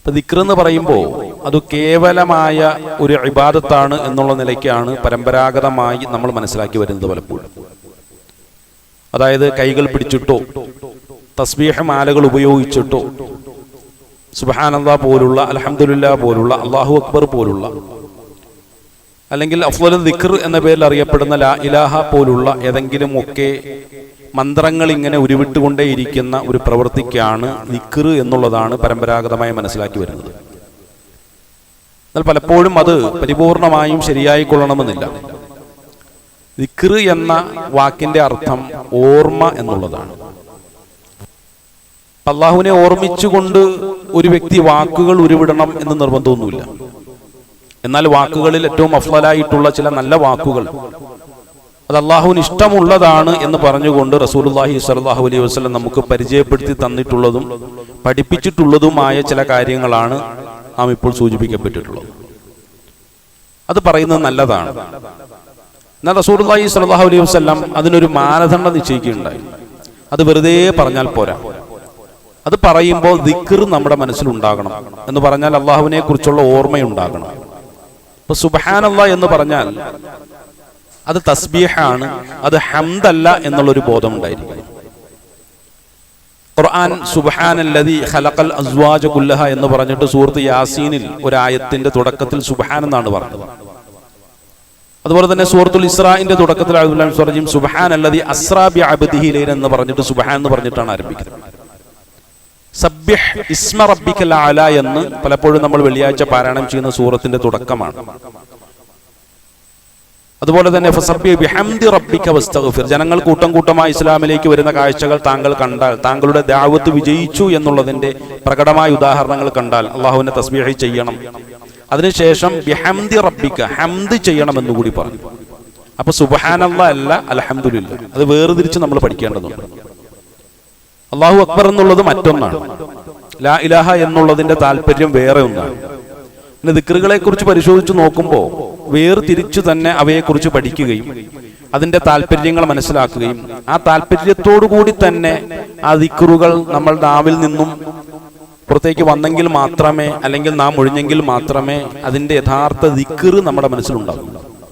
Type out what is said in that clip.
ഇപ്പം ദിക്ർ എന്ന് പറയുമ്പോൾ അത് കേവലമായ ഒരു ഇബാദത്താണ് എന്നുള്ള നിലയ്ക്കാണ് പരമ്പരാഗതമായി നമ്മൾ മനസ്സിലാക്കി വരുന്നത് പലപ്പോഴും. അതായത് കൈകൾ പിടിച്ചിട്ടോ തസ്ബീഹ് മാലകൾ ഉപയോഗിച്ചിട്ടോ സുബ്ഹാനല്ലാഹ് പോലുള്ള, അൽഹംദുലില്ലാഹ് പോലുള്ള, അല്ലാഹു അക്ബർ പോലുള്ള, അല്ലെങ്കിൽ അഫ്ളൽ ദിക്ർ എന്ന പേരിൽ അറിയപ്പെടുന്ന ലാ ഇലാഹ പോലുള്ള ഏതെങ്കിലും ഒക്കെ മന്ത്രങ്ങൾ ഇങ്ങനെ ഉരുവിട്ടുകൊണ്ടേയിരിക്കുന്ന ഒരു പ്രവൃത്തിക്കാണ് ദിക്ർ എന്നുള്ളതാണ് പരമ്പരാഗതമായി മനസ്സിലാക്കി വരുന്നത്. എന്നാൽ പലപ്പോഴും അത് പരിപൂർണമായും ശരിയായി കൊള്ളണമെന്നില്ല. ദിക്ർ എന്ന വാക്കിന്റെ അർത്ഥം ഓർമ്മ എന്നുള്ളതാണ്. അല്ലാഹുവിനെ ഓർമ്മിച്ചുകൊണ്ട് ഒരു വ്യക്തി വാക്കുകൾ ഉരുവിടണം എന്ന് നിർബന്ധമൊന്നുമില്ല. എന്നാൽ വാക്കുകളിൽ ഏറ്റവും അഫ്ളലായിട്ടുള്ള ചില നല്ല വാക്കുകൾ അത് അള്ളാഹുവിന് ഇഷ്ടമുള്ളതാണ് എന്ന് പറഞ്ഞുകൊണ്ട് റസൂലുള്ളാഹി സ്വല്ലല്ലാഹു അലൈഹി വസല്ലം നമുക്ക് പരിചയപ്പെടുത്തി തന്നിട്ടുള്ളതും പഠിപ്പിച്ചിട്ടുള്ളതുമായ ചില കാര്യങ്ങളാണ് നാം ഇപ്പോൾ സൂചിപ്പിക്കപ്പെട്ടിട്ടുള്ളത്. അത് പറയുന്നത് നല്ലതാണ്. എന്നാൽ റസൂലുള്ളാഹി സ്വല്ലല്ലാഹു അലൈഹി വസല്ലം അതിനൊരു മാനദണ്ഡം നിശ്ചയിക്കുകയുണ്ടായി. അത് വെറുതെ പറഞ്ഞാൽ പോരാ. അത് പറയുമ്പോൾ ദിക്ർ നമ്മുടെ മനസ്സിലുണ്ടാകണം. എന്ന് പറഞ്ഞാൽ അള്ളാഹുവിനെ കുറിച്ചുള്ള ഓർമ്മയുണ്ടാകണം. ഇപ്പൊ സുബ്ഹാനല്ലാഹ് എന്ന് പറഞ്ഞാൽ അത് തസ്ബീഹാണ്, അത് ഹംദല്ല എന്നുള്ളൊരു ബോധം ഉണ്ടായിരിക്കും. ഖുർആൻ സുബ്ഹാനല്ലദീ ഖലഖൽ അസ്വാജ കുല്ലഹ എന്ന് പറഞ്ഞിട്ട് സൂറത്ത് യാസീനിൽ ഒരു ആയത്തിന്റെ തുടക്കത്തിൽ സുബ്ഹാൻ എന്നാണ് പറഞ്ഞത്. അതുപോലെ തന്നെ സൂറത്തുൽ ഇസ്രാഇന്റെ തുടക്കത്തിൽ സുബ്ഹാനല്ലദീ അസ്റാ ബിഅബ്ദിഹി ലൈലൻ എന്ന് പറഞ്ഞിട്ട് സുബ്ഹാൻ എന്ന് പറഞ്ഞിട്ടാണ് ആരംഭിക്കുന്നത്. സബ്ബിഹ് ഇസ്മ റബ്ബിക്കൽ അഅല എന്ന് പലപ്പോഴും നമ്മൾ വെള്ളിയാഴ്ച പാരായണം ചെയ്യുന്ന സൂറത്തിന്റെ തുടക്കമാണ്. അതുപോലെ തന്നെ ഫസബ്ബിഹ് ബിഹംദി റബ്ബിക വസ്തഗ്ഫിർ, ജനങ്ങൾ കൂട്ടം കൂട്ടമായി ഇസ്ലാമിലേക്ക് വരുന്ന കാഴ്ചകൾ താങ്കൾ കണ്ടാൽ, താങ്കളുടെ ദഅവത്ത് വിജയിച്ചു എന്നുള്ളതിന്റെ പ്രകടമായ ഉദാഹരണങ്ങൾ കണ്ടാൽ അള്ളാഹുവിനെ തസ്ബീഹ് ചെയ്യണം. അതിനുശേഷം ബിഹംദി റബ്ബിക, ഹംദ് ചെയ്യണം എന്നുകൂടി പറഞ്ഞു. അപ്പൊ സുബ്ഹാനല്ലാഹ് അല്ല അൽഹംദുലില്ലാഹ്, അത് വേർതിരിച്ച് നമ്മൾ പഠിക്കേണ്ടതുണ്ട്. അല്ലാഹു അക്ബർ എന്നുള്ളത് മറ്റൊന്നാണ്, ലാ ഇലാഹ എന്നുള്ളതിന്റെ താല്പര്യം വേറെ ഒന്നാണ്. പിന്നെ ദിക്റുകളെ കുറിച്ച് പരിശോധിച്ച് നോക്കുമ്പോൾ വേർതിരിച്ചു തന്നെ അവയെക്കുറിച്ച് പഠിക്കുകയും അതിന്റെ താല്പര്യങ്ങൾ മനസ്സിലാക്കുകയും ആ താല്പര്യത്തോടു കൂടി തന്നെ ആ ദിക്റുകൾ നമ്മൾ നാവിൽ നിന്നും പുറത്തേക്ക് വന്നെങ്കിൽ മാത്രമേ, അല്ലെങ്കിൽ നാം ഒഴിഞ്ഞെങ്കിൽ മാത്രമേ അതിന്റെ യഥാർത്ഥ ദിക്ർ നമ്മുടെ മനസ്സിലുണ്ടാകൂ.